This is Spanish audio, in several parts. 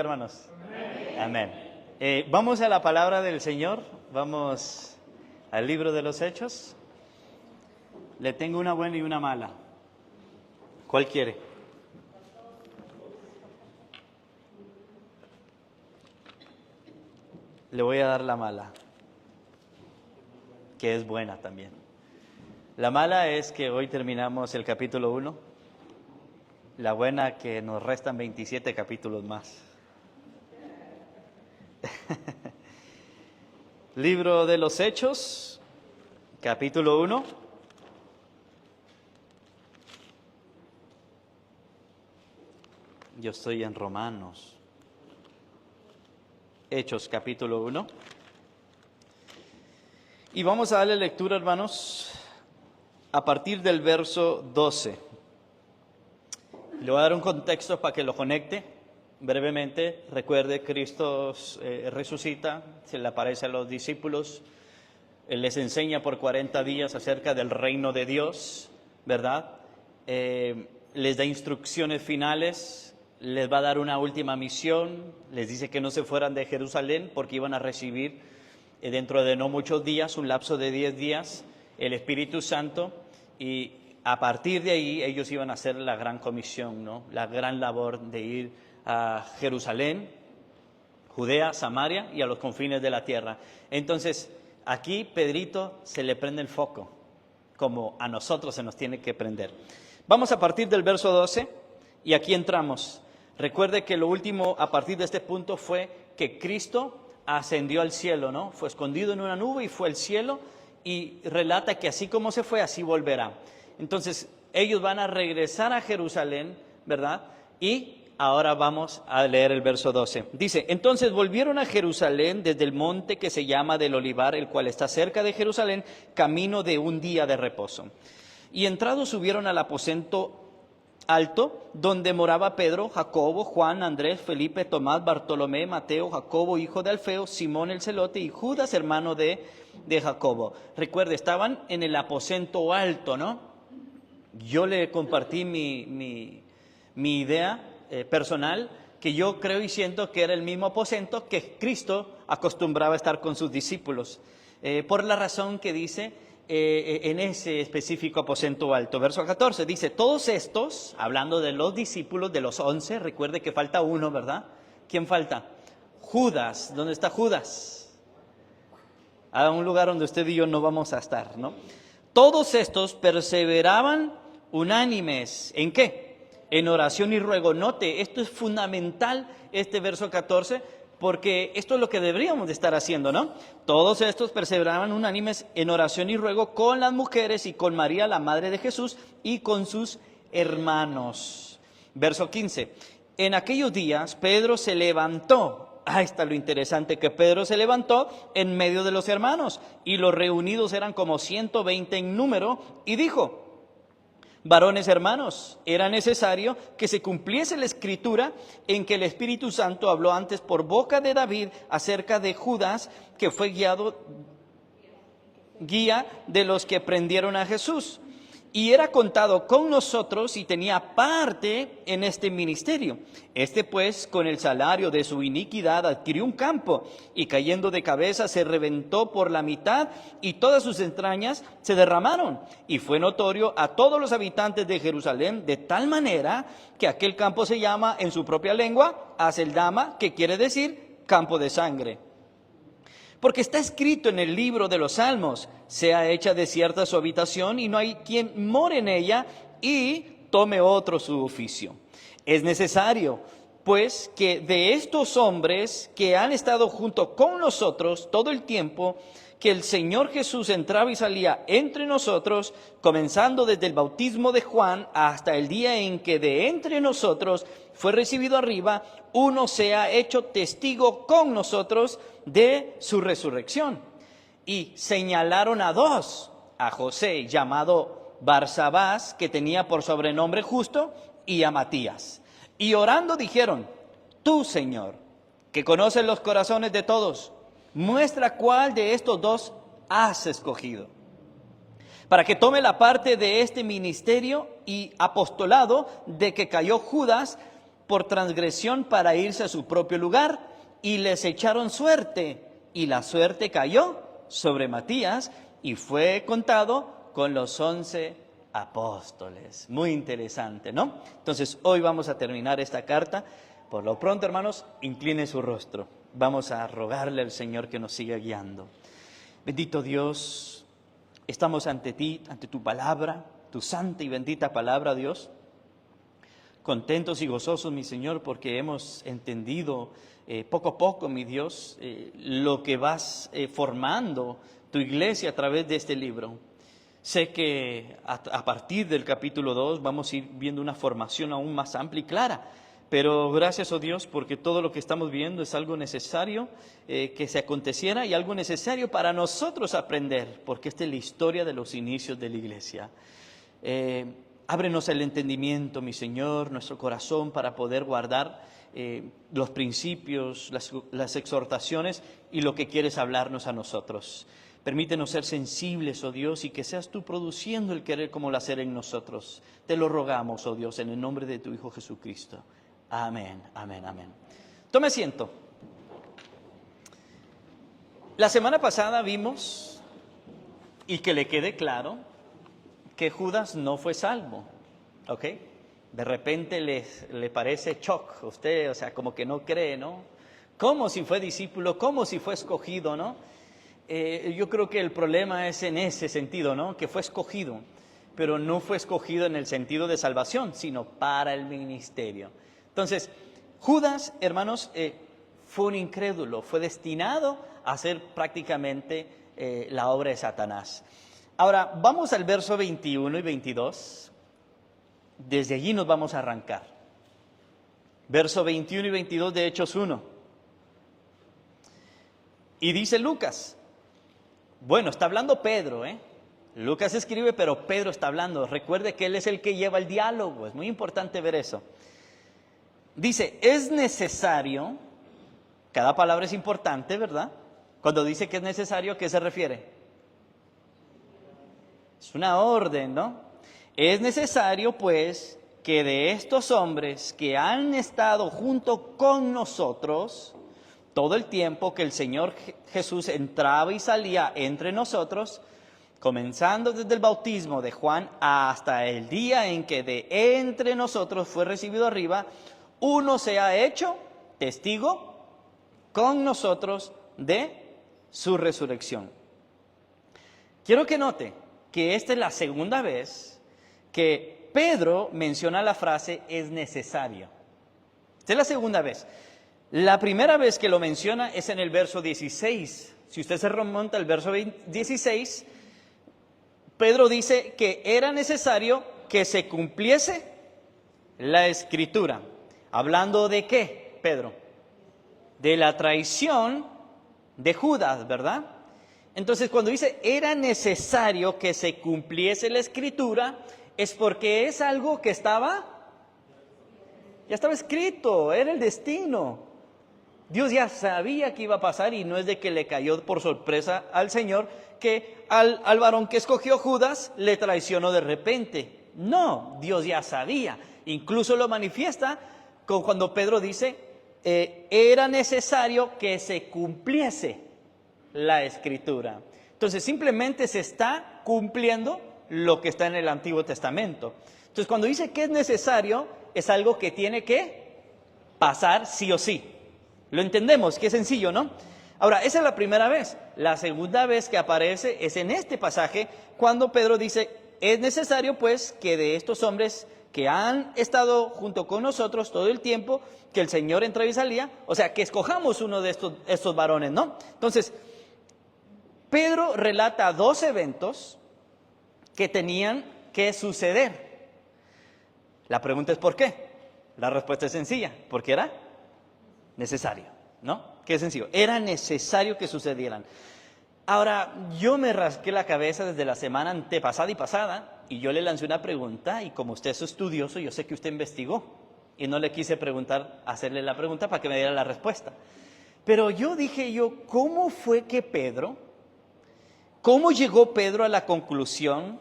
conmigo, hermanos? Amén. Vamos a la palabra del Señor. Vamos al libro de los Hechos. Le tengo una buena y una mala. ¿Cuál quiere? Le voy a dar la mala, que es buena también. La mala es que hoy terminamos el capítulo 1. La buena, que nos restan 27 capítulos más. Libro de los Hechos, capítulo 1. Yo estoy en Romanos. Hechos, capítulo 1. Y vamos a darle lectura, hermanos, a partir del verso 12. Le voy a dar un contexto para que lo conecte brevemente. Recuerde, Cristo resucita, se le aparece a los discípulos, Él les enseña por 40 días acerca del reino de Dios, ¿verdad? Les da instrucciones finales, les va a dar una última misión, les dice que no se fueran de Jerusalén porque iban a recibir dentro de no muchos días, un lapso de 10 días, el Espíritu Santo, y a partir de ahí ellos iban a hacer la gran comisión, ¿no? La gran labor de ir a Jerusalén, Judea, Samaria y a los confines de la tierra. Entonces, aquí Pedrito se le prende el foco, como a nosotros se nos tiene que prender. Vamos a partir del verso 12 y aquí entramos. Recuerde que lo último a partir de este punto fue que Cristo ascendió al cielo, ¿no? Fue escondido en una nube y fue al cielo, y relata que así como se fue, así volverá. Entonces, ellos van a regresar a Jerusalén, ¿verdad? Y ahora vamos a leer el verso 12. Dice, entonces volvieron a Jerusalén desde el monte que se llama del Olivar, el cual está cerca de Jerusalén, camino de un día de reposo. Y entrados subieron al aposento alto, donde moraba Pedro, Jacobo, Juan, Andrés, Felipe, Tomás, Bartolomé, Mateo, Jacobo, hijo de Alfeo, Simón el celote y Judas, hermano de Jacobo. Recuerde, estaban en el aposento alto, ¿no? Yo le compartí mi idea personal, que yo creo y siento que era el mismo aposento que Cristo acostumbraba a estar con sus discípulos, por la razón que dice en ese específico aposento alto. Verso 14 dice, todos estos, hablando de los discípulos, de los 11, recuerde que falta uno, ¿verdad? ¿Quién falta? Judas. ¿Dónde está Judas? A un lugar donde usted y yo no vamos a estar, ¿no? Todos estos perseveraban unánimes. ¿En qué? En oración y ruego. Note, esto es fundamental, este verso 14, porque esto es lo que deberíamos de estar haciendo, ¿no? Todos estos perseveraban unánimes en oración y ruego con las mujeres y con María, la madre de Jesús, y con sus hermanos. Verso 15. En aquellos días Pedro se levantó. Ahí está lo interesante, que Pedro se levantó en medio de los hermanos, y los reunidos eran como 120 en número, y dijo, varones hermanos, era necesario que se cumpliese la escritura en que el Espíritu Santo habló antes por boca de David acerca de Judas, que fue guía de los que prendieron a Jesús. Y era contado con nosotros y tenía parte en este ministerio. Este pues, con el salario de su iniquidad, adquirió un campo, y cayendo de cabeza se reventó por la mitad, y todas sus entrañas se derramaron. Y fue notorio a todos los habitantes de Jerusalén, de tal manera que aquel campo se llama en su propia lengua Aceldama, que quiere decir campo de sangre. Porque está escrito en el libro de los Salmos, sea hecha desierta su habitación y no hay quien more en ella, y tome otro su oficio. Es necesario, pues, que de estos hombres que han estado junto con nosotros todo el tiempo que el Señor Jesús entraba y salía entre nosotros, comenzando desde el bautismo de Juan hasta el día en que de entre nosotros fue recibido arriba, uno sea hecho testigo con nosotros de su resurrección. Y señalaron a dos, a José, llamado Barsabás, que tenía por sobrenombre Justo, y a Matías. Y orando dijeron, tú, Señor, que conoces los corazones de todos, muestra cuál de estos dos has escogido, para que tome la parte de este ministerio y apostolado de que cayó Judas, por transgresión para irse a su propio lugar, y les echaron suerte, y la suerte cayó sobre Matías, y fue contado con los 11 apóstoles. Muy interesante, ¿no? Entonces, hoy vamos a terminar esta carta. Por lo pronto, hermanos, incline su rostro. Vamos a rogarle al Señor que nos siga guiando. Bendito Dios, estamos ante ti, ante tu palabra, tu santa y bendita palabra, Dios. Contentos y gozosos, mi Señor, porque hemos entendido poco a poco, mi Dios, lo que vas formando tu iglesia a través de este libro. Sé que a partir del capítulo 2 vamos a ir viendo una formación aún más amplia y clara, pero gracias, oh Dios, porque todo lo que estamos viendo es algo necesario que se aconteciera y algo necesario para nosotros aprender, porque esta es la historia de los inicios de la iglesia. Ábrenos el entendimiento, mi Señor, nuestro corazón para poder guardar los principios, las exhortaciones y lo que quieres hablarnos a nosotros. Permítenos ser sensibles, oh Dios, y que seas tú produciendo el querer como el hacer en nosotros. Te lo rogamos, oh Dios, en el nombre de tu Hijo Jesucristo. Amén, amén, amén. Tome asiento. La semana pasada vimos, y que le quede claro, que Judas no fue salvo, ¿ok? De repente le parece shock a usted, o sea, como que no cree, ¿no? Como si fue discípulo, como si fue escogido, ¿no? Yo creo que el problema es en ese sentido, ¿no? Que fue escogido, pero no fue escogido en el sentido de salvación, sino para el ministerio. Entonces, Judas, hermanos, fue un incrédulo, fue destinado a hacer prácticamente la obra de Satanás. Ahora, vamos al verso 21 y 22. Desde allí nos vamos a arrancar. Verso 21 y 22 de Hechos 1. Y dice Lucas. Bueno, está hablando Pedro, ¿eh? Lucas escribe, pero Pedro está hablando. Recuerde que él es el que lleva el diálogo. Es muy importante ver eso. Dice, es necesario, cada palabra es importante, ¿verdad? Cuando dice que es necesario, ¿a qué se refiere? Es una orden, ¿no? Es necesario, pues, que de estos hombres que han estado junto con nosotros todo el tiempo que el Señor Jesús entraba y salía entre nosotros, comenzando desde el bautismo de Juan hasta el día en que de entre nosotros fue recibido arriba, uno se ha hecho testigo con nosotros de su resurrección. Quiero que note que esta es la segunda vez que Pedro menciona la frase es necesario. Esta es la segunda vez. La primera vez que lo menciona es en el verso 16. Si usted se remonta al verso 16, Pedro dice que era necesario que se cumpliese la Escritura. ¿Hablando de qué, Pedro? De la traición de Judas, ¿verdad? Entonces, cuando dice era necesario que se cumpliese la Escritura, es porque es algo que ya estaba escrito, era el destino. Dios ya sabía que iba a pasar y no es de que le cayó por sorpresa al Señor que al varón que escogió Judas le traicionó de repente. No, Dios ya sabía. Incluso lo manifiesta cuando Pedro dice, era necesario que se cumpliese la Escritura. Entonces simplemente se está cumpliendo lo que está en el Antiguo Testamento. Entonces cuando dice que es necesario, es algo que tiene que pasar sí o sí. Lo entendemos, que es sencillo, ¿no? Ahora, esa es la primera vez. La segunda vez que aparece es en este pasaje, cuando Pedro dice, es necesario pues que de estos hombres que han estado junto con nosotros todo el tiempo, que el Señor entraba y salía, o sea, que escojamos uno de estos varones, ¿no? Entonces, Pedro relata dos eventos que tenían que suceder. La pregunta es ¿por qué? La respuesta es sencilla, porque era necesario, ¿no? Qué sencillo, era necesario que sucedieran. Ahora, yo me rasqué la cabeza desde la semana antepasada y pasada, y yo le lancé una pregunta, y como usted es estudioso, yo sé que usted investigó, y no le quise hacerle la pregunta para que me diera la respuesta. Pero dije, ¿cómo fue que cómo llegó Pedro a la conclusión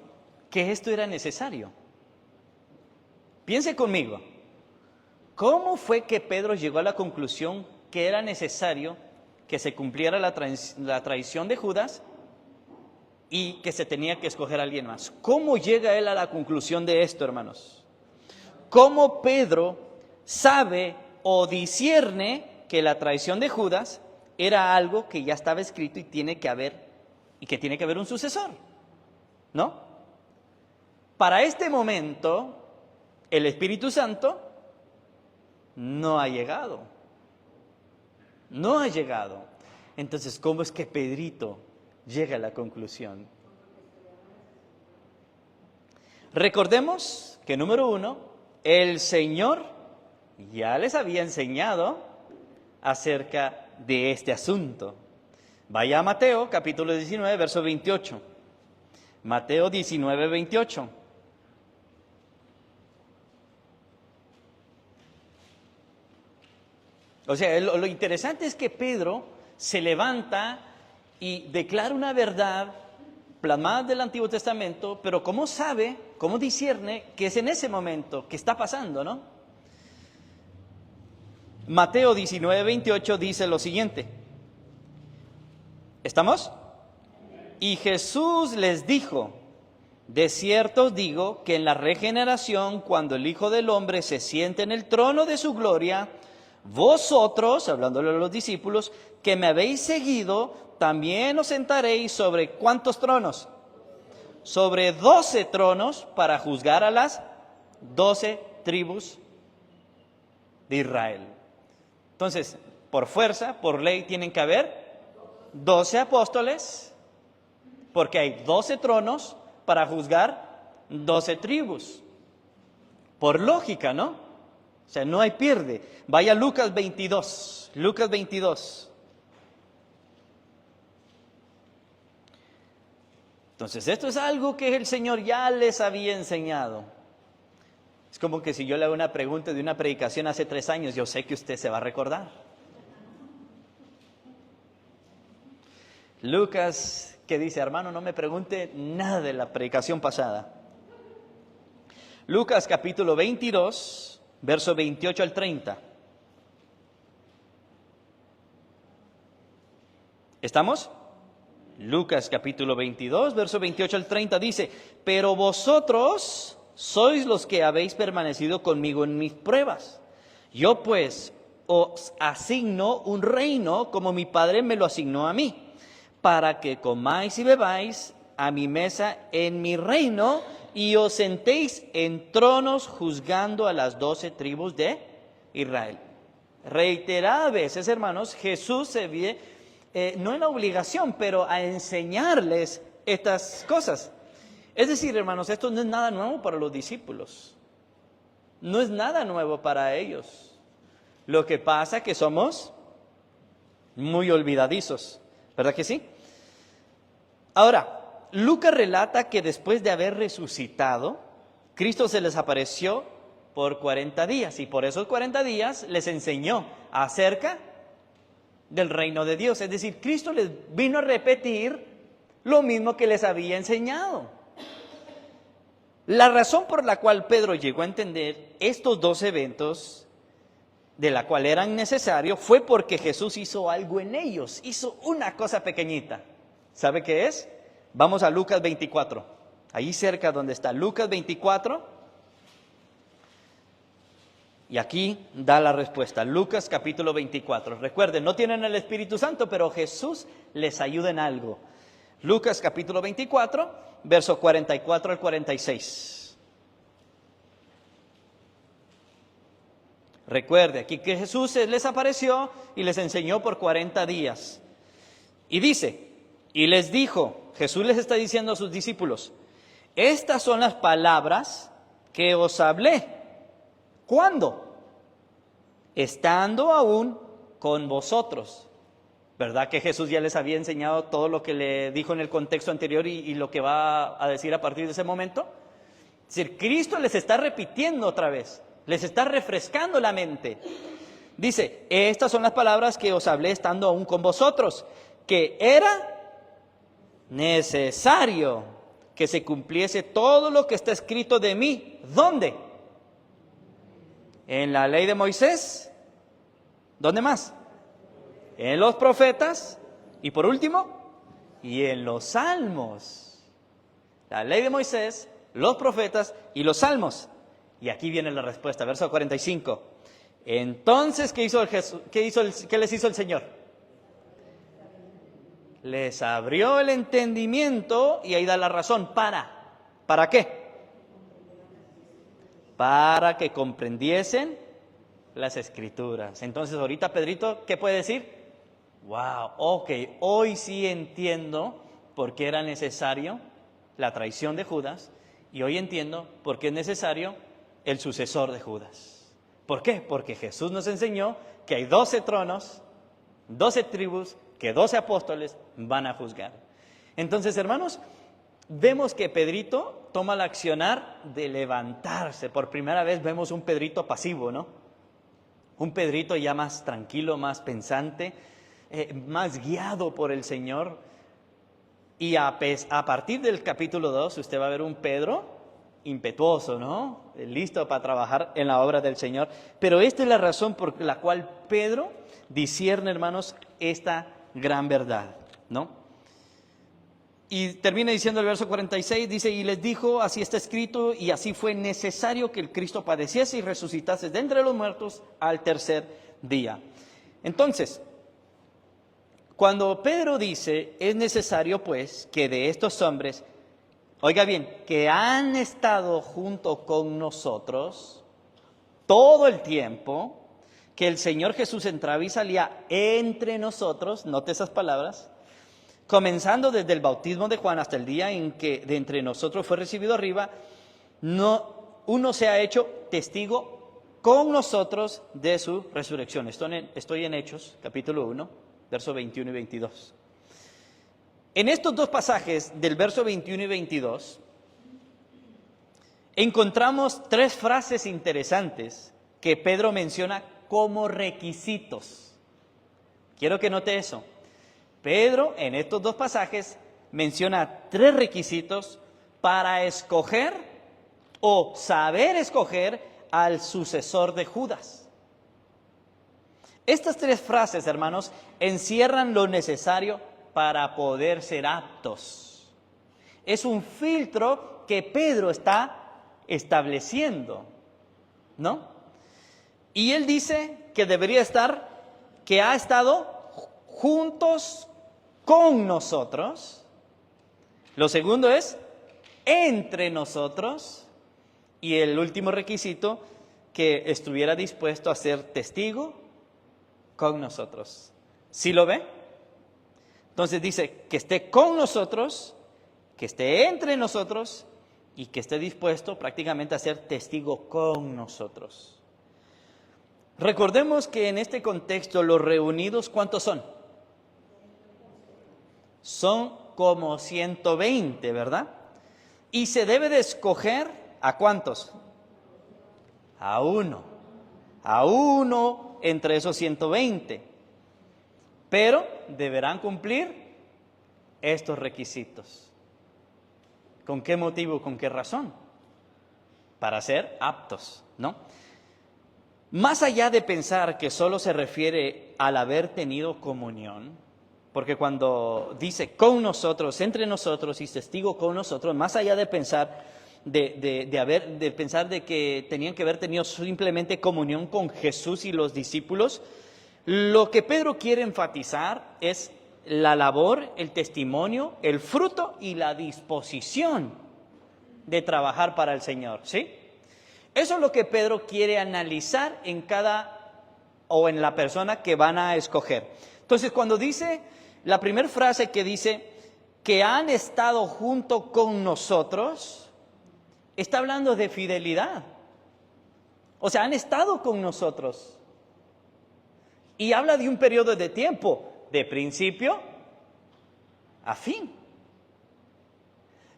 que esto era necesario? Piense conmigo. ¿Cómo fue que Pedro llegó a la conclusión que era necesario que se cumpliera la traición de Judas y que se tenía que escoger a alguien más? ¿Cómo llega él a la conclusión de esto, hermanos? ¿Cómo Pedro sabe o discierne que la traición de Judas era algo que ya estaba escrito y que tiene que haber un sucesor? ¿No? Para este momento, el Espíritu Santo no ha llegado. No ha llegado. Entonces, ¿cómo es que Pedrito llega a la conclusión? Recordemos que, número 1, el Señor ya les había enseñado acerca de este asunto. Vaya a Mateo, capítulo 19, verso 28. Mateo 19, 28. O sea, lo interesante es que Pedro se levanta y declara una verdad plasmada del Antiguo Testamento, pero ¿cómo sabe, cómo discierne que es en ese momento que está pasando, no? Mateo 19, 28 dice lo siguiente. ¿Estamos? Y Jesús les dijo: de cierto os digo que en la regeneración, cuando el Hijo del Hombre se siente en el trono de su gloria, vosotros, hablándole a los discípulos, que me habéis seguido, también os sentaréis sobre ¿cuántos tronos? Sobre 12 tronos para juzgar a las 12 tribus de Israel. Entonces, por fuerza, por ley, tienen que haber 12 apóstoles, porque hay 12 tronos para juzgar 12 tribus. Por lógica, ¿no? O sea, no hay pierde. Vaya a Lucas 22. Lucas 22. Entonces, esto es algo que el Señor ya les había enseñado. Es como que si yo le hago una pregunta de una predicación hace 3 años, yo sé que usted se va a recordar. Lucas, que dice, hermano, no me pregunte nada de la predicación pasada. Lucas capítulo 22. Verso 28 al 30. ¿Estamos? Lucas capítulo 22, verso 28 al 30 dice: pero vosotros sois los que habéis permanecido conmigo en mis pruebas. Yo pues os asigno un reino como mi Padre me lo asignó a mí, para que comáis y bebáis a mi mesa en mi reino y os sentéis en tronos juzgando a las 12 tribus de Israel. Reiteradas veces, hermanos, Jesús se ve, no en la obligación, pero a enseñarles estas cosas. Es decir, hermanos, esto no es nada nuevo para los discípulos. No es nada nuevo para ellos. Lo que pasa es que somos muy olvidadizos, ¿verdad que sí? Ahora, Lucas relata que después de haber resucitado, Cristo se les apareció por 40 días y por esos 40 días les enseñó acerca del reino de Dios. Es decir, Cristo les vino a repetir lo mismo que les había enseñado. La razón por la cual Pedro llegó a entender estos 2 eventos, de la cual eran necesarios, fue porque Jesús hizo algo en ellos, hizo una cosa pequeñita. ¿Sabe qué es? Vamos a Lucas 24, ahí cerca donde está Lucas 24, y aquí da la respuesta, Lucas capítulo 24. Recuerden, no tienen el Espíritu Santo, pero Jesús les ayuda en algo. Lucas capítulo 24, verso 44 al 46. Recuerde, aquí que Jesús les apareció y les enseñó por 40 días. Y dice, y les dijo, Jesús les está diciendo a sus discípulos, estas son las palabras que os hablé. ¿Cuándo? Estando aún con vosotros. ¿Verdad que Jesús ya les había enseñado todo lo que le dijo en el contexto anterior y lo que va a decir a partir de ese momento? Es decir, Cristo les está repitiendo otra vez, les está refrescando la mente. Dice, estas son las palabras que os hablé estando aún con vosotros, que era necesario que se cumpliese todo lo que está escrito de mí. ¿Dónde? En la ley de Moisés. ¿Dónde más? En los profetas. Y por último, y en los salmos. La ley de Moisés, los profetas y los salmos. Y aquí viene la respuesta, verso 45. Entonces, ¿qué les hizo el Señor? Les abrió el entendimiento y ahí da la razón. ¿Para qué? Para que comprendiesen las Escrituras. Entonces, ahorita Pedrito, ¿qué puede decir? Wow, ok, hoy sí entiendo por qué era necesario la traición de Judas y hoy entiendo por qué es necesario el sucesor de Judas. ¿Por qué? Porque Jesús nos enseñó que hay 12 tronos, 12 tribus, que 12 apóstoles van a juzgar. Entonces, hermanos, vemos que Pedrito toma el accionar de levantarse. Por primera vez vemos un Pedrito pasivo, ¿no? Un Pedrito ya más tranquilo, más pensante, más guiado por el Señor. Y a partir del capítulo 2, usted va a ver un Pedro impetuoso, ¿no? Listo para trabajar en la obra del Señor. Pero esta es la razón por la cual Pedro discierne, hermanos, esta gran verdad, ¿no? Y termina diciendo el verso 46, dice, y les dijo, así está escrito, y así fue necesario que el Cristo padeciese y resucitase de entre los muertos al tercer día. Entonces, cuando Pedro dice, es necesario pues que de estos hombres, oiga bien, que han estado junto con nosotros todo el tiempo, que el Señor Jesús entraba y salía entre nosotros, note esas palabras, comenzando desde el bautismo de Juan hasta el día en que de entre nosotros fue recibido arriba, uno se ha hecho testigo con nosotros de su resurrección. Estoy en Hechos, capítulo 1, versos 21 y 22. En estos dos pasajes del verso 21 y 22, encontramos tres frases interesantes que Pedro menciona como requisitos. Quiero que note eso. Pedro, en estos dos pasajes, menciona tres requisitos para escoger o saber escoger al sucesor de Judas. Estas tres frases, hermanos, encierran lo necesario para poder ser aptos. Es un filtro que Pedro está estableciendo, ¿no? Y él dice que debería estar, que ha estado juntos con nosotros. Lo segundo es entre nosotros. Y el último requisito, que estuviera dispuesto a ser testigo con nosotros. ¿Sí lo ve? Entonces dice que esté con nosotros, que esté entre nosotros y que esté dispuesto prácticamente a ser testigo con nosotros. Recordemos que en este contexto los reunidos, ¿cuántos son? Son como 120, ¿verdad? Y se debe de escoger ¿a cuántos? A uno entre esos 120. Pero deberán cumplir estos requisitos. ¿Con qué motivo? ¿Con qué razón? Para ser aptos, ¿no? Más allá de pensar que solo se refiere al haber tenido comunión, porque cuando dice con nosotros, entre nosotros y testigo con nosotros, más allá de pensar pensar de que tenían que haber tenido simplemente comunión con Jesús y los discípulos, lo que Pedro quiere enfatizar es la labor, el testimonio, el fruto y la disposición de trabajar para el Señor, ¿sí? Eso es lo que Pedro quiere analizar en en la persona que van a escoger. Entonces, cuando dice, la primera frase que dice, que han estado junto con nosotros, está hablando de fidelidad. O sea, han estado con nosotros. Y habla de un periodo de tiempo, de principio a fin.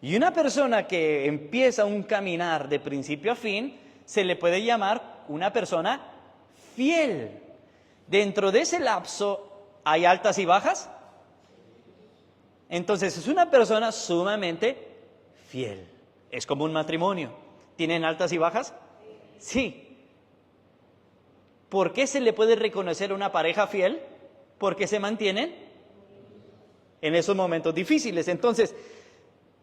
Y una persona que empieza un caminar de principio a fin, se le puede llamar una persona fiel. Dentro de ese lapso, ¿hay altas y bajas? Entonces, es una persona sumamente fiel. Es como un matrimonio. ¿Tienen altas y bajas? Sí. ¿Por qué se le puede reconocer a una pareja fiel? Porque se mantienen en esos momentos difíciles. Entonces,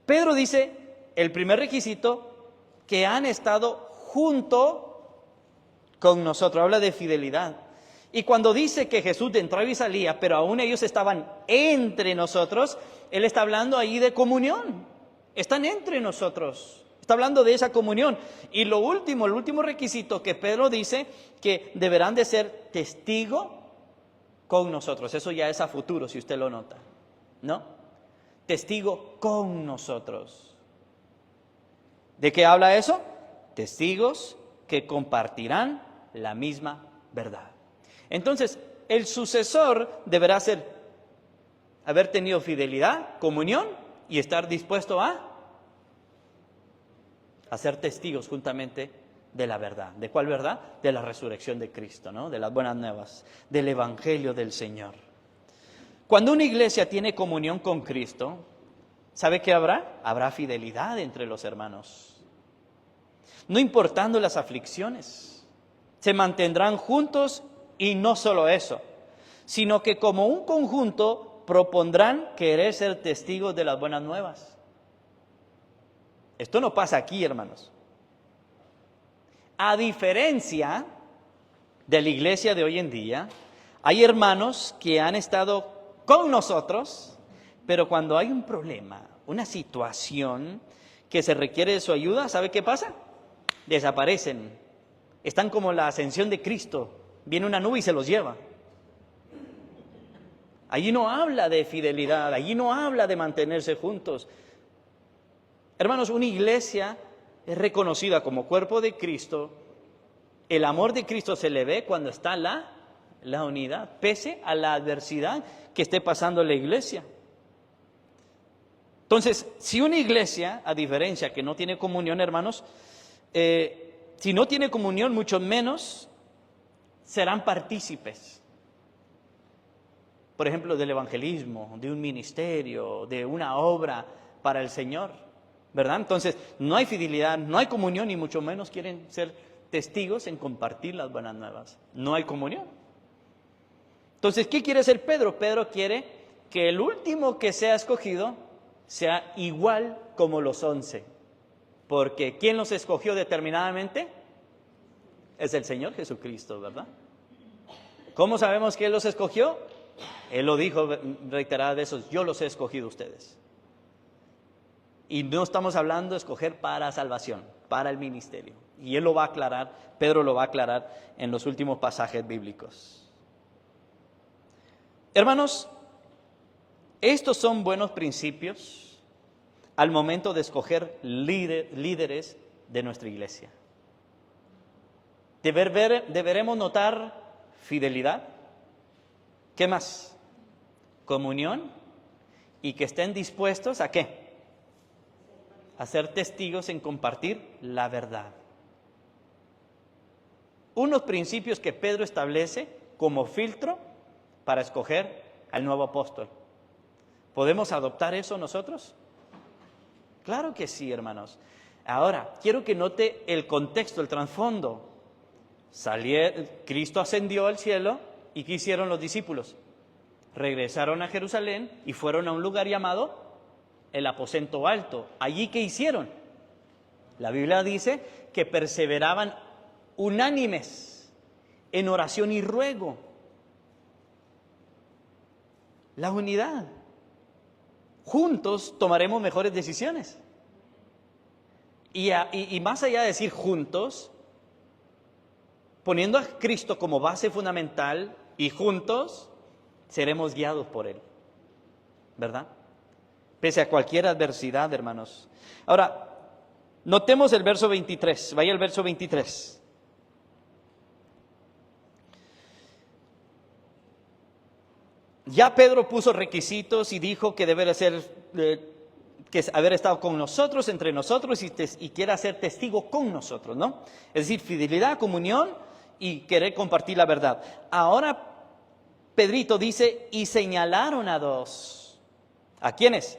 Pedro dice, el primer requisito, que han estado junto con nosotros. Habla de fidelidad. Y cuando dice que Jesús entraba y salía, pero aún ellos estaban entre nosotros, Él está hablando ahí de comunión. Están entre nosotros. Está hablando de esa comunión. Y el último requisito que Pedro dice, que deberán de ser testigo con nosotros. Eso ya es a futuro, si usted lo nota, ¿no? Testigo con nosotros. ¿De qué habla eso? Testigos que compartirán la misma verdad. Entonces, el sucesor deberá haber tenido fidelidad, comunión y estar dispuesto a ser testigos juntamente de la verdad. ¿De cuál verdad? De la resurrección de Cristo, ¿no? De las buenas nuevas, del evangelio del Señor. Cuando una iglesia tiene comunión con Cristo, ¿sabe qué habrá? Habrá fidelidad entre los hermanos. No importando las aflicciones, se mantendrán juntos y no solo eso, sino que como un conjunto propondrán querer ser testigos de las buenas nuevas. Esto no pasa aquí, hermanos. A diferencia de la iglesia de hoy en día, hay hermanos que han estado con nosotros, pero cuando hay un problema, una situación que se requiere de su ayuda, ¿sabe qué pasa? Desaparecen. Están como la ascensión de Cristo. Viene una nube y se los lleva. Allí no habla de fidelidad, allí no habla de mantenerse juntos. Hermanos, una iglesia es reconocida como cuerpo de Cristo. El amor de Cristo se le ve cuando está la unidad, pese a la adversidad que esté pasando la iglesia. Entonces, si una iglesia, a diferencia que no tiene comunión, hermanos, si no tiene comunión, mucho menos serán partícipes. Por ejemplo, del evangelismo, de un ministerio, de una obra para el Señor. ¿Verdad? Entonces, no hay fidelidad, no hay comunión y mucho menos quieren ser testigos en compartir las buenas nuevas. No hay comunión. Entonces, ¿qué quiere hacer Pedro? Pedro quiere que el último que sea escogido sea igual como los 11. Porque ¿quién los escogió determinadamente? Es el Señor Jesucristo, ¿verdad? ¿Cómo sabemos que Él los escogió? Él lo dijo reiteradas veces, yo los he escogido a ustedes. Y no estamos hablando de escoger para salvación, para el ministerio. Y Él lo va a aclarar, Pedro lo va a aclarar en los últimos pasajes bíblicos. Hermanos, estos son buenos principios al momento de escoger líderes de nuestra iglesia. Deberemos notar fidelidad. ¿Qué más? Comunión y que estén dispuestos ¿a qué? A ser testigos en compartir la verdad. Unos principios que Pedro establece como filtro para escoger al nuevo apóstol. ¿Podemos adoptar eso nosotros? Claro que sí, hermanos. Ahora, quiero que note el contexto, el trasfondo. Cristo ascendió al cielo, ¿y qué hicieron los discípulos? Regresaron a Jerusalén y fueron a un lugar llamado el aposento alto. ¿Allí qué hicieron? La Biblia dice que perseveraban unánimes en oración y ruego. La unidad. Juntos tomaremos mejores decisiones. Y más allá de decir juntos, poniendo a Cristo como base fundamental y juntos seremos guiados por Él. ¿Verdad? Pese a cualquier adversidad, hermanos. Ahora, notemos el verso 23. Vaya al verso 23. Ya Pedro puso requisitos y dijo que debe ser, que haber estado con nosotros, entre nosotros y quiera ser testigo con nosotros, ¿no? Es decir, fidelidad, comunión y querer compartir la verdad. Ahora Pedrito dice, y señalaron a dos. ¿A quiénes?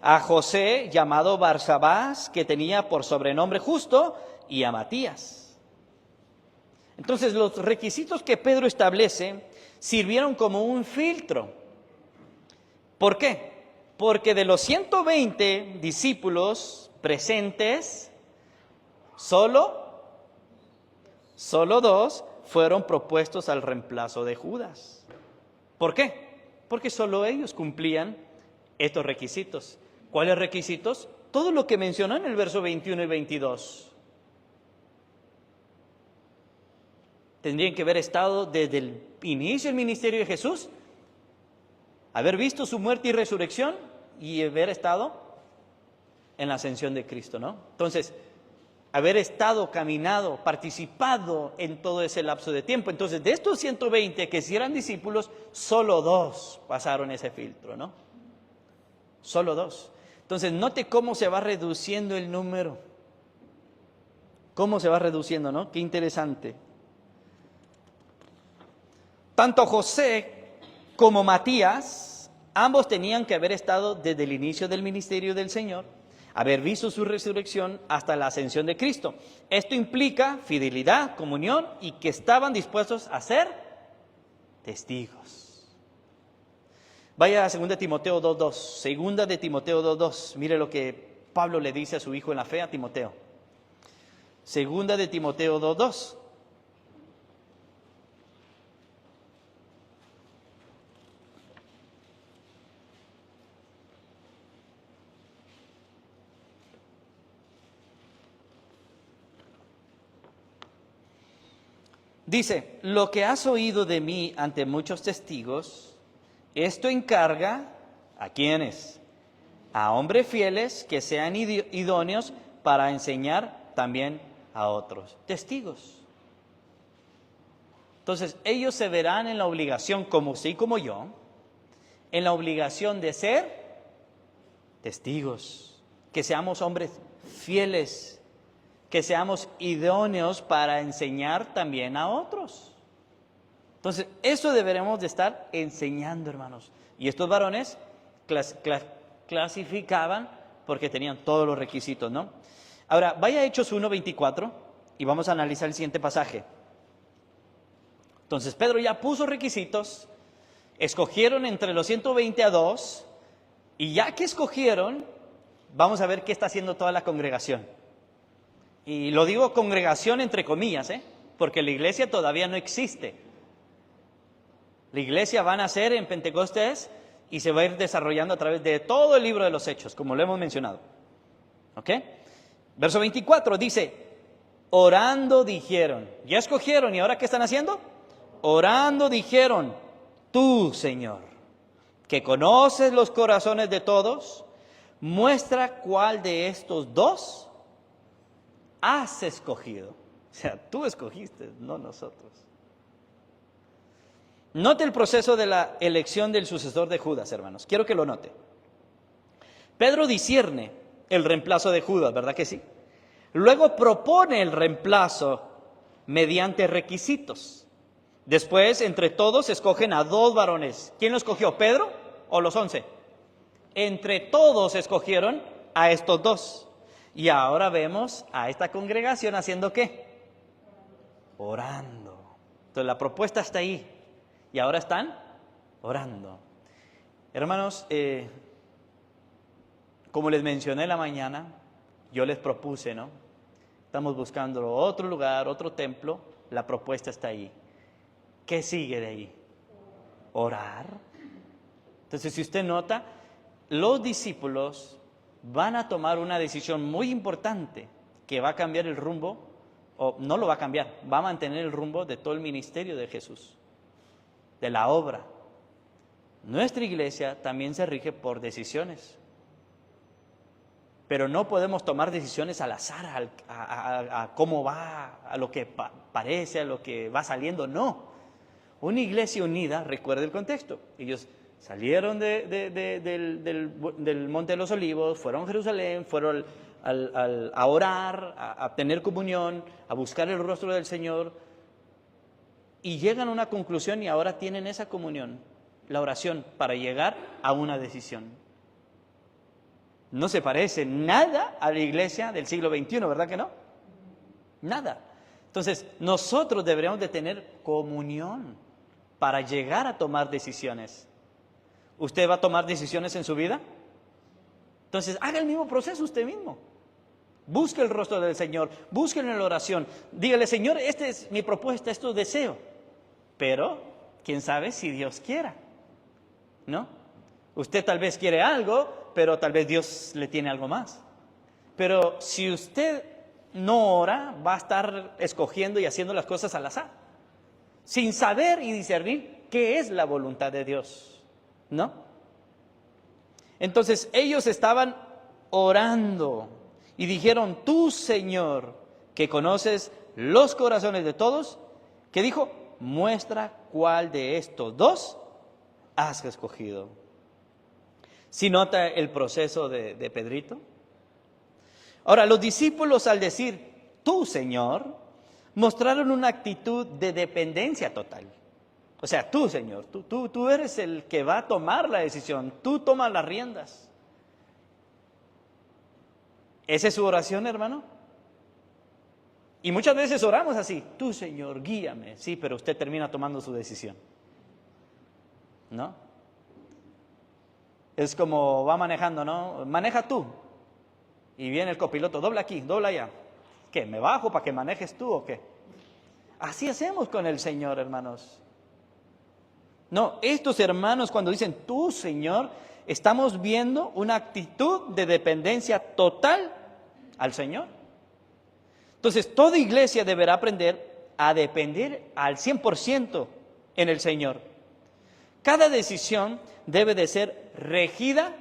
A José, llamado Barsabás, que tenía por sobrenombre Justo, y a Matías. Entonces, los requisitos que Pedro establece sirvieron como un filtro. ¿Por qué? Porque de los 120 discípulos presentes, solo 2 fueron propuestos al reemplazo de Judas. ¿Por qué? Porque solo ellos cumplían estos requisitos. ¿Cuáles requisitos? Todo lo que mencionó en el verso 21 y 22. Tendrían que haber estado desde el inicio del ministerio de Jesús, haber visto su muerte y resurrección y haber estado en la ascensión de Cristo, ¿no? Entonces, haber estado, caminado, participado en todo ese lapso de tiempo. Entonces, de estos 120 que sí eran discípulos, solo 2 pasaron ese filtro, ¿no? Solo 2. Entonces, note cómo se va reduciendo el número. Cómo se va reduciendo, ¿no? Qué interesante. Tanto José como Matías, ambos tenían que haber estado desde el inicio del ministerio del Señor, haber visto su resurrección hasta la ascensión de Cristo. Esto implica fidelidad, comunión y que estaban dispuestos a ser testigos. Vaya a 2 Timoteo 2:2. 2 de Timoteo 2:2. Mire lo que Pablo le dice a su hijo en la fe, a Timoteo. 2 de Timoteo 2:2. Dice, lo que has oído de mí ante muchos testigos, esto encarga, ¿a quiénes? A hombres fieles que sean idóneos para enseñar también a otros. Testigos. Entonces, ellos se verán en la obligación, como usted y como yo, en la obligación de ser testigos. Que seamos hombres fieles, que seamos idóneos para enseñar también a otros. Entonces, eso deberemos de estar enseñando, hermanos. Y estos varones clasificaban porque tenían todos los requisitos, ¿no? Ahora, vaya a Hechos 1:24 y vamos a analizar el siguiente pasaje. Entonces, Pedro ya puso requisitos, escogieron entre los 120 a 2, y ya que escogieron, vamos a ver qué está haciendo toda la congregación. Y lo digo congregación entre comillas, porque la iglesia todavía no existe. La iglesia va a nacer en Pentecostés y se va a ir desarrollando a través de todo el libro de los Hechos, como lo hemos mencionado. ¿Ok? Verso 24 dice, orando dijeron, ya escogieron, ¿y ahora qué están haciendo? Orando dijeron, tú, Señor, que conoces los corazones de todos, muestra cuál de estos 2 has escogido. O sea, tú escogiste, no nosotros. Note el proceso de la elección del sucesor de Judas, hermanos. Quiero que lo note. Pedro discierne el reemplazo de Judas, ¿verdad que sí? Luego propone el reemplazo mediante requisitos. Después, entre todos, escogen a 2 varones. ¿Quién lo escogió, Pedro o los 11? Entre todos escogieron a estos 2. Y ahora vemos a esta congregación haciendo ¿qué? Orando. Entonces la propuesta está ahí. Y ahora están orando. Hermanos, como les mencioné en la mañana, yo les propuse, ¿no? Estamos buscando otro lugar, otro templo. La propuesta está ahí. ¿Qué sigue de ahí? Orar. Entonces, si usted nota, los discípulos van a tomar una decisión muy importante que va a cambiar el rumbo, o no lo va a cambiar, va a mantener el rumbo de todo el ministerio de Jesús, de la obra. Nuestra iglesia también se rige por decisiones, pero no podemos tomar decisiones al azar, a cómo va, a lo que parece, a lo que va saliendo, no. Una iglesia unida, recuerde el contexto, ellos salieron del Monte de los Olivos, fueron a Jerusalén, fueron a orar, a tener comunión, a buscar el rostro del Señor, y llegan a una conclusión y ahora tienen esa comunión, la oración, para llegar a una decisión. No se parece nada a la iglesia del siglo XXI, ¿verdad que no? Nada. Entonces, nosotros deberíamos de tener comunión para llegar a tomar decisiones. ¿Usted va a tomar decisiones en su vida? Entonces, haga el mismo proceso usted mismo. Busque el rostro del Señor, búsquelo en la oración. Dígale, Señor, esta es mi propuesta, esto deseo. Pero, quién sabe si Dios quiera, ¿no? Usted tal vez quiere algo, pero tal vez Dios le tiene algo más. Pero si usted no ora, va a estar escogiendo y haciendo las cosas al azar, sin saber y discernir qué es la voluntad de Dios, ¿no? Entonces ellos estaban orando y dijeron, tú, Señor, que conoces los corazones de todos, que dijo, muestra cuál de estos dos has escogido. ¿Sí nota el proceso de Pedrito? Ahora, los discípulos al decir, tú, Señor, mostraron una actitud de dependencia total. O sea, tú, Señor, tú eres el que va a tomar la decisión, tú tomas las riendas. ¿Esa es su oración, hermano? Y muchas veces oramos así, tú, Señor, guíame. Sí, pero usted termina tomando su decisión, ¿no? Es como va manejando, ¿no? Maneja tú. Y viene el copiloto, dobla aquí, dobla allá. ¿Qué, me bajo para que manejes tú o qué? Así hacemos con el Señor, hermanos. No, estos hermanos cuando dicen tú, Señor, estamos viendo una actitud de dependencia total al Señor. Entonces, toda iglesia deberá aprender a depender al 100% en el Señor. Cada decisión debe de ser regida,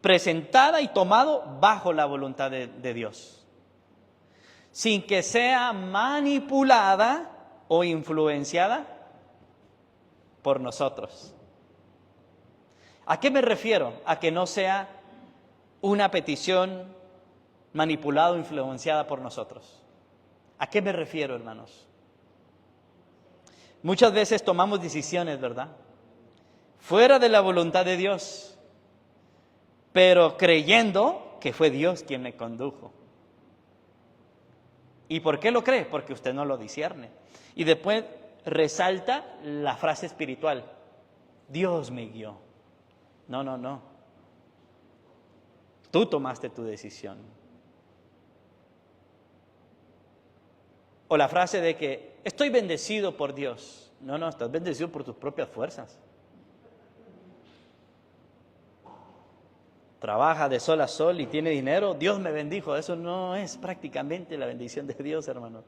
presentada y tomado bajo la voluntad de Dios, sin que sea manipulada o influenciada por nosotros. ¿A qué me refiero? A que no sea una petición manipulada o influenciada por nosotros. ¿A qué me refiero, hermanos? Muchas veces tomamos decisiones, ¿verdad?, fuera de la voluntad de Dios, pero creyendo que fue Dios quien me condujo. ¿Y por qué lo cree? Porque usted no lo discierne. Y después resalta la frase espiritual, Dios me guió. No. Tú tomaste tu decisión. O la frase de que estoy bendecido por Dios. No, estás bendecido por tus propias fuerzas. Trabaja de sol a sol y tiene dinero, Dios me bendijo. Eso no es prácticamente la bendición de Dios, hermano.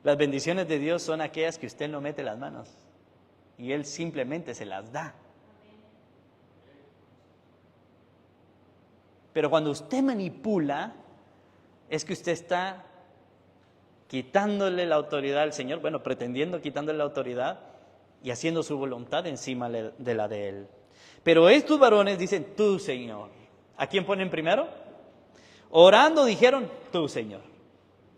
Las bendiciones de Dios son aquellas que usted no mete las manos y Él simplemente se las da. Pero cuando usted manipula, es que usted está quitándole la autoridad al Señor, bueno, pretendiendo quitándole la autoridad y haciendo su voluntad encima de la de Él. Pero estos varones dicen, tú, Señor. ¿A quién ponen primero? Orando dijeron, tú, Señor.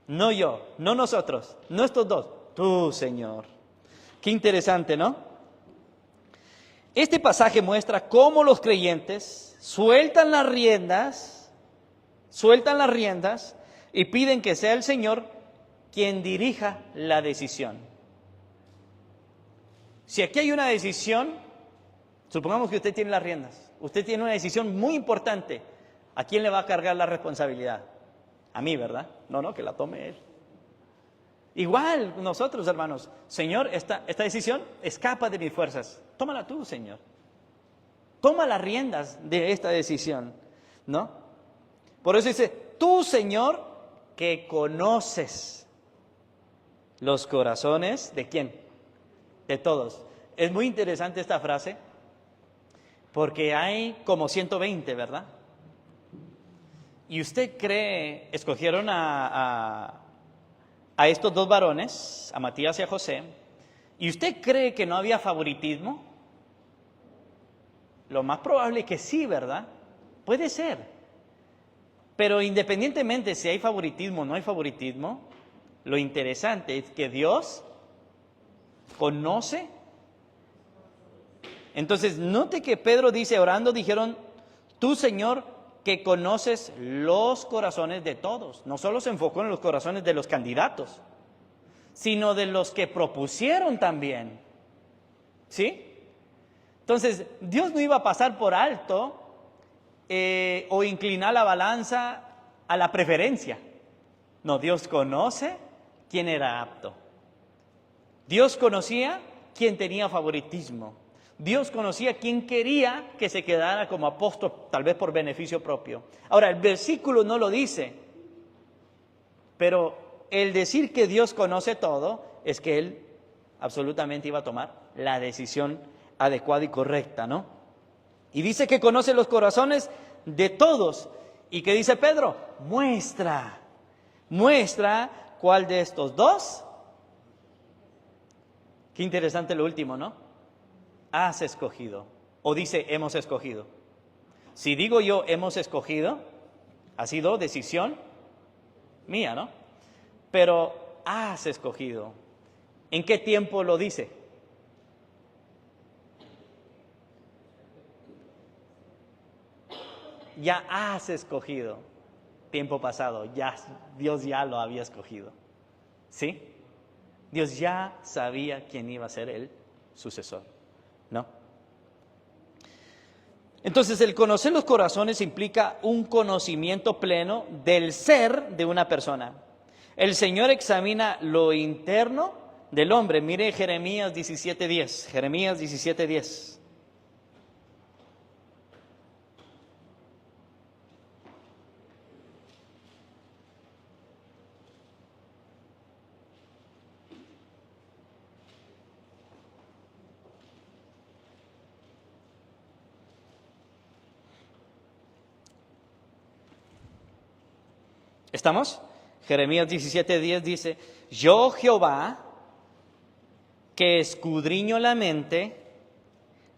No yo, no nosotros, no estos dos, tú, Señor. Qué interesante, ¿no? Este pasaje muestra cómo los creyentes sueltan las riendas y piden que sea el Señor quien dirija la decisión. Si aquí hay una decisión, supongamos que usted tiene las riendas, usted tiene una decisión muy importante, ¿a quién le va a cargar la responsabilidad? A mí, ¿verdad? No, que la tome Él. Igual nosotros, hermanos, Señor, esta decisión escapa de mis fuerzas, tómala tú, Señor. Toma las riendas de esta decisión, ¿no? Por eso dice, tú, Señor, que conoces los corazones, ¿de quién? De todos. Es muy interesante esta frase, porque hay como 120, ¿verdad? Y usted cree, escogieron a estos dos varones, a Matías y a José, y usted cree que no había favoritismo. Lo más probable es que sí, ¿verdad? Puede ser. Pero independientemente si hay favoritismo o no hay favoritismo, lo interesante es que Dios conoce. Entonces, note que Pedro dice, orando, dijeron, tú, Señor, que conoces los corazones de todos. No solo se enfocó en los corazones de los candidatos, sino de los que propusieron también. ¿Sí? Entonces, Dios no iba a pasar por alto o inclinar la balanza a la preferencia. No, Dios conoce quién era apto. Dios conocía quién tenía favoritismo. Dios conocía quién quería que se quedara como apóstol, tal vez por beneficio propio. Ahora, el versículo no lo dice, pero el decir que Dios conoce todo es que Él absolutamente iba a tomar la decisión adecuada y correcta, ¿no? Y dice que conoce los corazones de todos. ¿Y qué dice Pedro? Muestra cuál de estos dos. Qué interesante lo último, ¿no? Has escogido. O dice hemos escogido. Si digo yo hemos escogido, ha sido decisión mía, ¿no? Pero has escogido. ¿En qué tiempo lo dice? Ya has escogido. Tiempo pasado, ya Dios ya lo había escogido. ¿Sí? Dios ya sabía quién iba a ser el sucesor, ¿no? Entonces, el conocer los corazones implica un conocimiento pleno del ser de una persona. El Señor examina lo interno del hombre. Mire Jeremías 17:10. Jeremías 17:10. ¿Estamos? Jeremías 17:10 dice, yo Jehová, que escudriño la mente,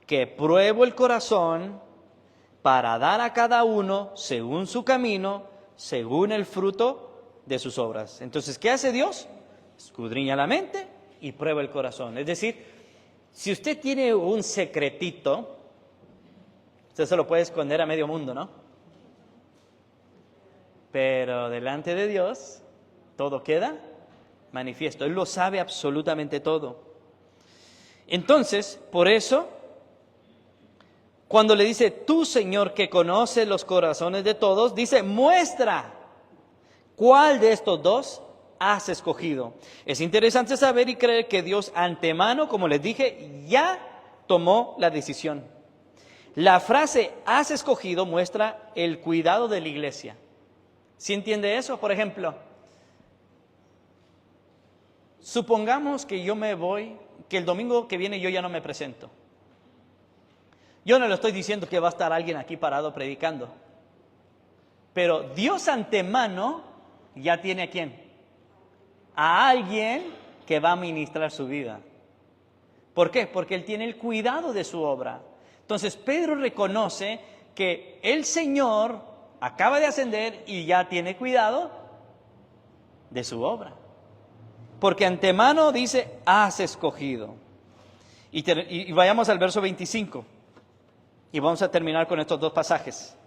que pruebo el corazón, para dar a cada uno según su camino, según el fruto de sus obras. Entonces, ¿qué hace Dios? Escudriña la mente y prueba el corazón. Es decir, si usted tiene un secretito, usted se lo puede esconder a medio mundo, ¿no? Pero delante de Dios, todo queda manifiesto. Él lo sabe absolutamente todo. Entonces, por eso, cuando le dice, tú Señor que conoces los corazones de todos, dice, muestra cuál de estos dos has escogido. Es interesante saber y creer que Dios antemano, como les dije, ya tomó la decisión. La frase has escogido muestra el cuidado de la iglesia. ¿Sí entiende eso? Por ejemplo, supongamos que yo me voy, que el domingo que viene yo ya no me presento. Yo no le estoy diciendo que va a estar alguien aquí parado predicando, pero Dios antemano ya tiene a quién, a alguien que va a ministrar su vida. ¿Por qué? Porque Él tiene el cuidado de su obra. Entonces Pedro reconoce que el Señor acaba de ascender y ya tiene cuidado de su obra. Porque antemano dice, has escogido. Y vayamos al verso 25. Y vamos a terminar con estos dos pasajes.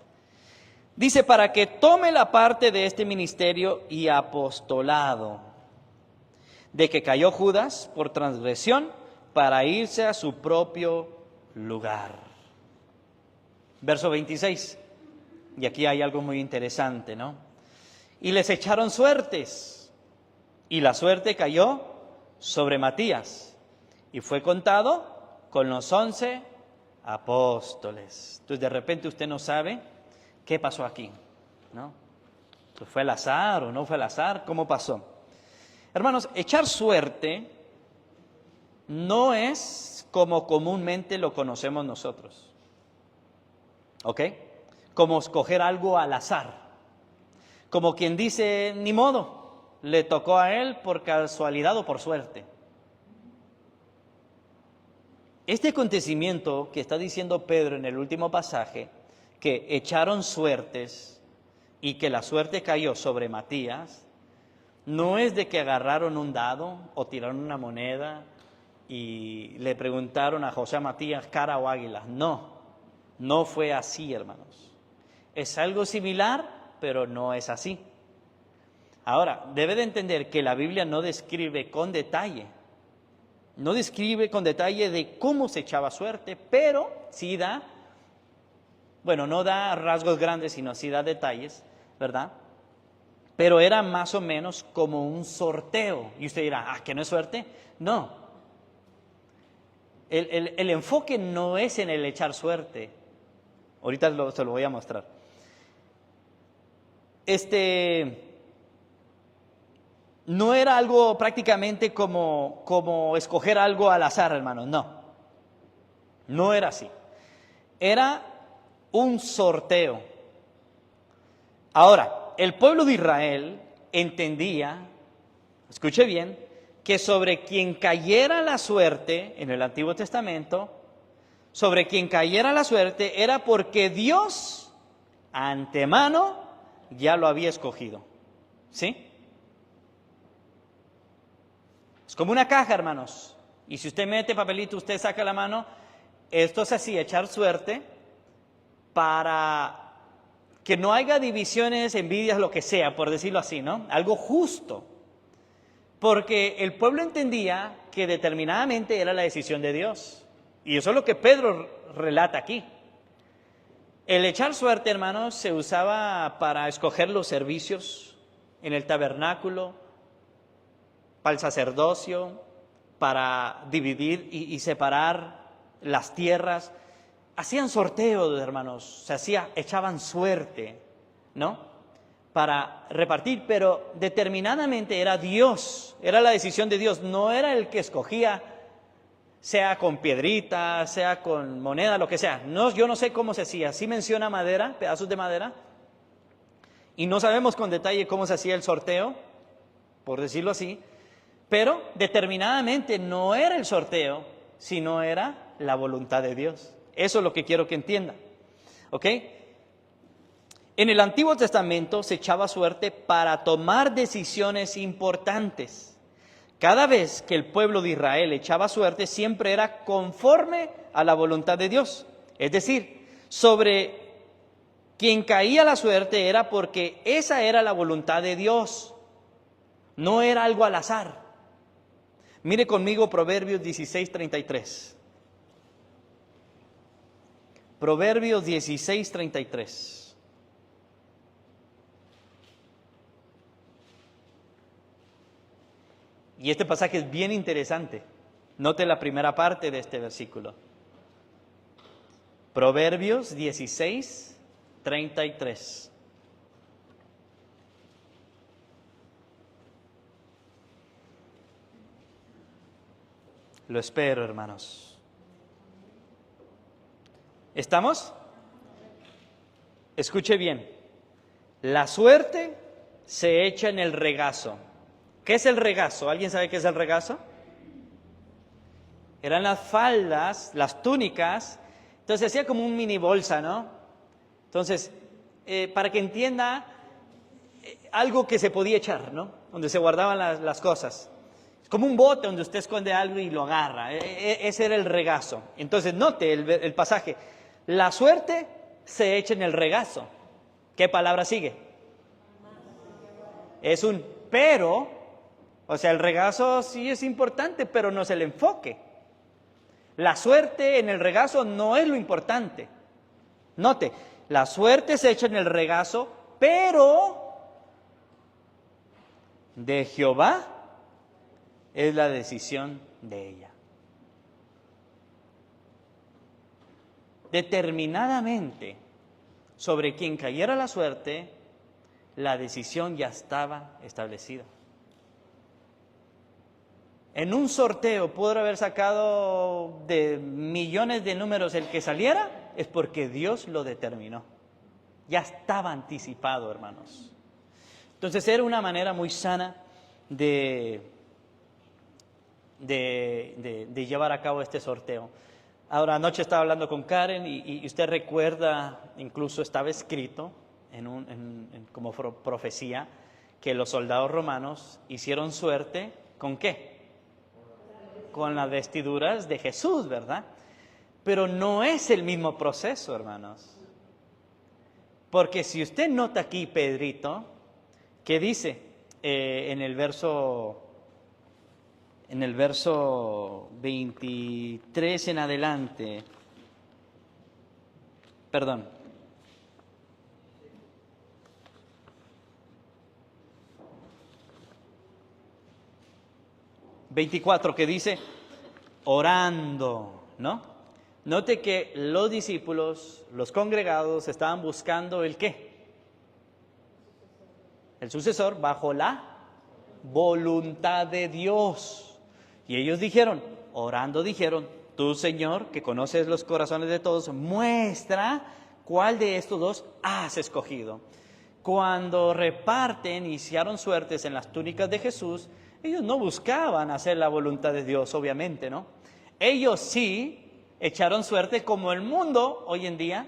Dice, para que tome la parte de este ministerio y apostolado, de que cayó Judas por transgresión para irse a su propio lugar. Verso 26. Y aquí hay algo muy interesante, ¿no? Y les echaron suertes, y la suerte cayó sobre Matías, y fue contado con los 11 apóstoles. Entonces, de repente usted no sabe qué pasó aquí, ¿no? ¿Fue al azar o no fue al azar? ¿Cómo pasó? Hermanos, echar suerte no es como comúnmente lo conocemos nosotros, ¿ok? Como escoger algo al azar, como quien dice, ni modo, le tocó a él por casualidad o por suerte. Este acontecimiento que está diciendo Pedro en el último pasaje, que echaron suertes y que la suerte cayó sobre Matías, no es de que agarraron un dado o tiraron una moneda y le preguntaron a José Matías, cara o águila. No, no fue así, hermanos. Es algo similar, pero no es así. Ahora, debe de entender que la Biblia no describe con detalle, de cómo se echaba suerte, pero sí da, bueno, no da rasgos grandes, sino sí da detalles, ¿verdad? Pero era más o menos como un sorteo. Y usted dirá, ¿que no es suerte? No. El enfoque no es en el echar suerte. Ahorita se lo voy a mostrar. No era algo prácticamente como escoger algo al azar, hermanos. No era así. Era un sorteo. Ahora, el pueblo de Israel entendía, escuche bien, que sobre quien cayera la suerte en el Antiguo Testamento, sobre quien cayera la suerte era porque Dios antemano ya lo había escogido. ¿Sí? Es como una caja, hermanos. Y si usted mete papelito, usted saca la mano. Esto es así, echar suerte para que no haya divisiones, envidias, lo que sea, por decirlo así, ¿no? Algo justo. Porque el pueblo entendía que determinadamente era la decisión de Dios. Y eso es lo que Pedro relata aquí. El echar suerte, hermanos, se usaba para escoger los servicios en el tabernáculo, para el sacerdocio, para dividir y separar las tierras. Hacían sorteos, hermanos, echaban suerte, ¿no? Para repartir, pero determinadamente era Dios, era la decisión de Dios, no era el que escogía, sea con piedrita, sea con moneda, lo que sea. No, yo no sé cómo se hacía. Sí menciona madera, pedazos de madera, y no sabemos con detalle cómo se hacía el sorteo, por decirlo así, pero determinadamente no era el sorteo, sino era la voluntad de Dios. Eso es lo que quiero que entienda, ¿ok? En el Antiguo Testamento se echaba suerte para tomar decisiones importantes. Cada vez que el pueblo de Israel echaba suerte, siempre era conforme a la voluntad de Dios. Es decir, sobre quien caía la suerte era porque esa era la voluntad de Dios. No era algo al azar. Mire conmigo Proverbios 16:33. Proverbios 16:33. Y este pasaje es bien interesante. Note la primera parte de este versículo. Proverbios 16:33. Lo espero, hermanos. ¿Estamos? Escuche bien. La suerte se echa en el regazo. ¿Qué es el regazo? ¿Alguien sabe qué es el regazo? Eran las faldas, las túnicas. Entonces hacía como un mini bolsa, ¿no? Entonces, para que entienda, algo que se podía echar, ¿no? Donde se guardaban las cosas. Es como un bote donde usted esconde algo y lo agarra. Ese era el regazo. Entonces, note el pasaje. La suerte se echa en el regazo. ¿Qué palabra sigue? Es un pero. O sea, el regazo sí es importante, pero no es el enfoque. La suerte en el regazo no es lo importante. Note, la suerte se echa en el regazo, pero de Jehová es la decisión de ella. Determinadamente, sobre quien cayera la suerte, la decisión ya estaba establecida. En un sorteo pudo haber sacado de millones de números el que saliera, es porque Dios lo determinó. Ya estaba anticipado, hermanos. Entonces era una manera muy sana de llevar a cabo este sorteo. Ahora, anoche estaba hablando con Karen y usted recuerda, incluso estaba escrito como profecía, que los soldados romanos hicieron suerte, ¿con qué? Con las vestiduras de Jesús, ¿verdad? Pero no es el mismo proceso, hermanos. Porque si usted nota aquí, Pedrito, que dice en el verso 23 en adelante, perdón, ...24 que dice, orando, ¿no? Note que los discípulos, los congregados, estaban buscando ¿el qué? El sucesor bajo la voluntad de Dios. Y ellos dijeron, orando dijeron, tú Señor, que conoces los corazones de todos, muestra cuál de estos dos has escogido. Cuando reparten y hicieron suertes en las túnicas de Jesús, ellos no buscaban hacer la voluntad de Dios, obviamente, ¿no? Ellos sí echaron suerte como el mundo hoy en día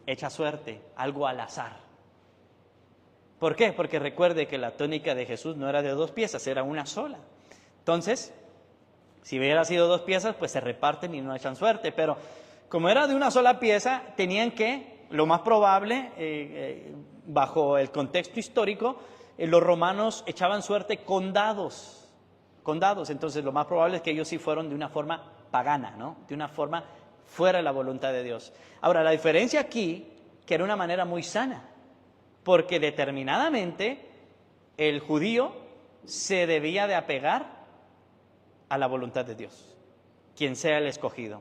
echa suerte, algo al azar. ¿Por qué? Porque recuerde que la túnica de Jesús no era de 2 piezas, era una sola. Entonces, si hubiera sido 2 piezas, pues se reparten y no echan suerte. Pero como era de una sola pieza, tenían que, lo más probable, bajo el contexto histórico, los romanos echaban suerte con dados. Entonces, lo más probable es que ellos sí fueron de una forma pagana, ¿no? De una forma fuera de la voluntad de Dios. Ahora, la diferencia aquí, que era una manera muy sana, porque determinadamente el judío se debía de apegar a la voluntad de Dios, quien sea el escogido,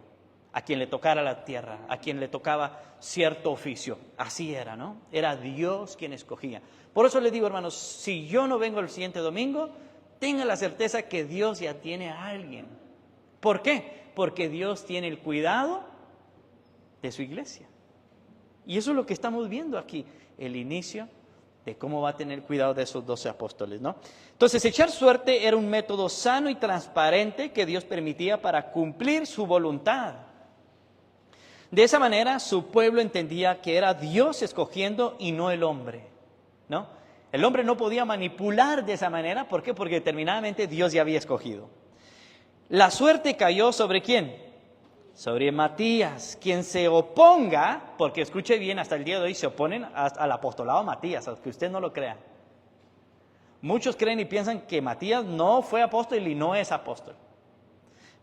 a quien le tocara la tierra, a quien le tocaba cierto oficio. Así era, ¿no? Era Dios quien escogía. Por eso le digo, hermanos, si yo no vengo el siguiente domingo, tenga la certeza que Dios ya tiene a alguien. ¿Por qué? Porque Dios tiene el cuidado de su iglesia. Y eso es lo que estamos viendo aquí, el inicio de cómo va a tener cuidado de esos 12 apóstoles, ¿no? Entonces, echar suerte era un método sano y transparente que Dios permitía para cumplir su voluntad. De esa manera, su pueblo entendía que era Dios escogiendo y no el hombre, ¿no? El hombre no podía manipular de esa manera. ¿Por qué? Porque determinadamente Dios ya había escogido. La suerte cayó ¿sobre quién? Sobre Matías, quien se oponga, porque escuche bien, hasta el día de hoy se oponen al apostolado Matías, aunque usted no lo crea. Muchos creen y piensan que Matías no fue apóstol y no es apóstol.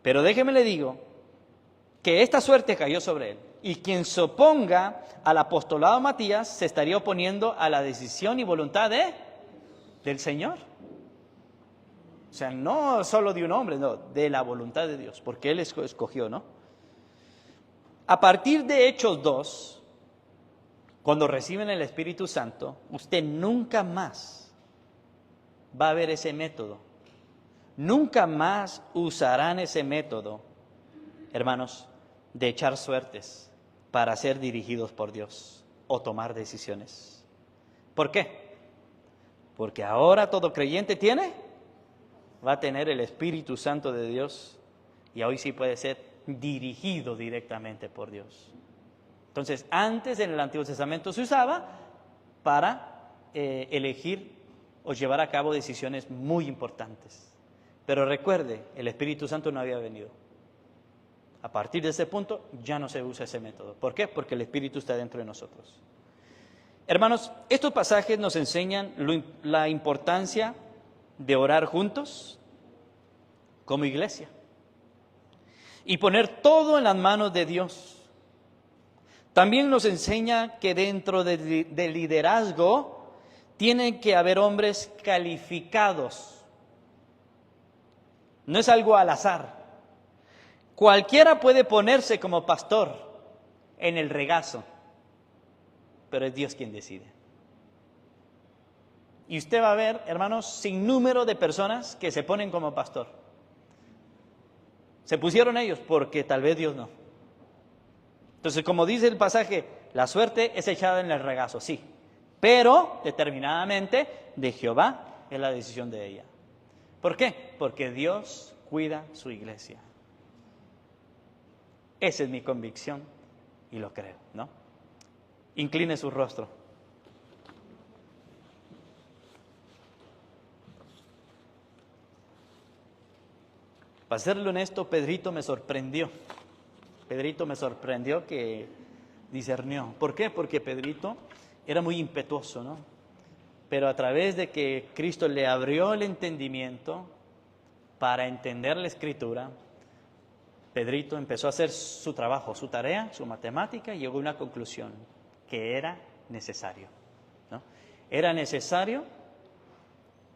Pero déjeme le digo que esta suerte cayó sobre él. Y quien se oponga al apostolado Matías se estaría oponiendo a la decisión y voluntad del Señor. O sea, no solo de un hombre, no, de la voluntad de Dios, porque Él escogió, ¿no? A partir de Hechos 2, cuando reciben el Espíritu Santo, usted nunca más va a ver ese método. Nunca más usarán ese método, hermanos, de echar suertes para ser dirigidos por Dios o tomar decisiones. ¿Por qué? Porque ahora todo creyente va a tener el Espíritu Santo de Dios y hoy sí puede ser dirigido directamente por Dios. Entonces, antes en el Antiguo Testamento se usaba para elegir o llevar a cabo decisiones muy importantes. Pero recuerde, el Espíritu Santo no había venido. A partir de ese punto ya no se usa ese método. ¿Por qué? Porque el Espíritu está dentro de nosotros. Hermanos, estos pasajes nos enseñan la importancia de orar juntos como iglesia y poner todo en las manos de Dios. También nos enseña que dentro del liderazgo tienen que haber hombres calificados. No es algo al azar. Cualquiera puede ponerse como pastor en el regazo, pero es Dios quien decide. Y usted va a ver, hermanos, sin número de personas que se ponen como pastor. Se pusieron ellos porque tal vez Dios no. Entonces, como dice el pasaje, la suerte es echada en el regazo, sí. Pero, determinadamente, de Jehová es la decisión de ella. ¿Por qué? Porque Dios cuida su iglesia. Esa es mi convicción y lo creo, ¿no? Incline su rostro. Para serle honesto, Pedrito me sorprendió. Pedrito me sorprendió que discernió. ¿Por qué? Porque Pedrito era muy impetuoso, ¿no? Pero a través de que Cristo le abrió el entendimiento para entender la Escritura, Pedrito empezó a hacer su trabajo, su tarea, su matemática, y llegó a una conclusión, que era necesario, ¿no? Era necesario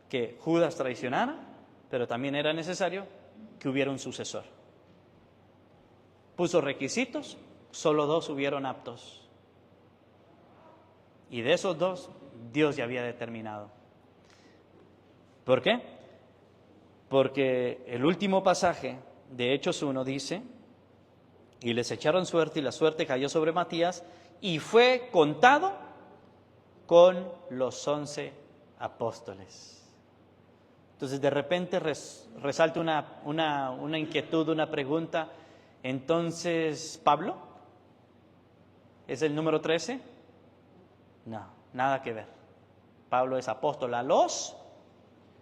que Judas traicionara, pero también era necesario que hubiera un sucesor. Puso requisitos, solo 2 hubieron aptos. Y de esos 2, Dios ya había determinado. ¿Por qué? Porque el último pasaje de Hechos 1 dice, y les echaron suerte, y la suerte cayó sobre Matías, y fue contado con los 11 apóstoles. Entonces de repente resalta una inquietud, una pregunta. Entonces, ¿Pablo es el número 13? No, nada que ver. Pablo es apóstol a los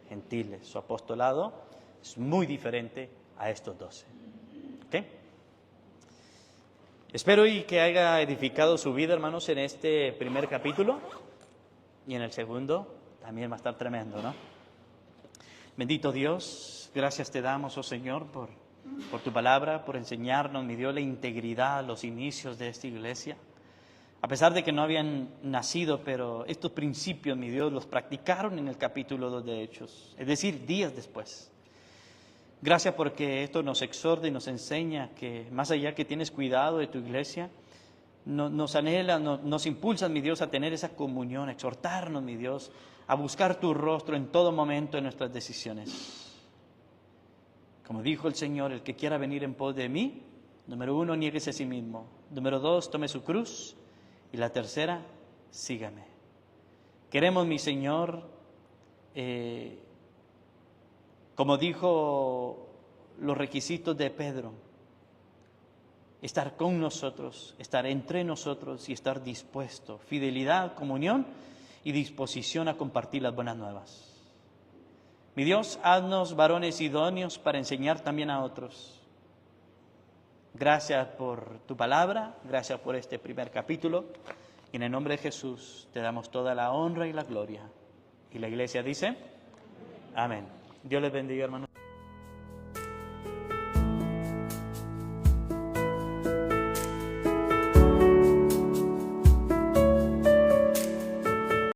gentiles. Su apostolado es muy diferente a estos 12. ¿Ok? Espero y que haya edificado su vida, hermanos, en este primer capítulo. Y en el segundo también va a estar tremendo, ¿no? Bendito Dios, gracias te damos, oh Señor, por tu palabra, por enseñarnos, mi Dios, la integridad, los inicios de esta iglesia. A pesar de que no habían nacido, pero estos principios, mi Dios, los practicaron en el capítulo 2 de Hechos, es decir, días después. Gracias porque esto nos exhorta y nos enseña que más allá que tienes cuidado de tu iglesia, nos anhela, nos impulsa, mi Dios, a tener esa comunión, a exhortarnos, mi Dios, a buscar tu rostro en todo momento en nuestras decisiones. Como dijo el Señor, el que quiera venir en pos de mí, número 1, niéguese a sí mismo. Número 2, tome su cruz. Y la tercera, sígame. Queremos, mi Señor, como dijo los requisitos de Pedro, estar con nosotros, estar entre nosotros y estar dispuesto. Fidelidad, comunión y disposición a compartir las buenas nuevas. Mi Dios, haznos varones idóneos para enseñar también a otros. Gracias por tu palabra, gracias por este primer capítulo. Y en el nombre de Jesús te damos toda la honra y la gloria. Y la iglesia dice, amén. Dios les bendiga, hermanos.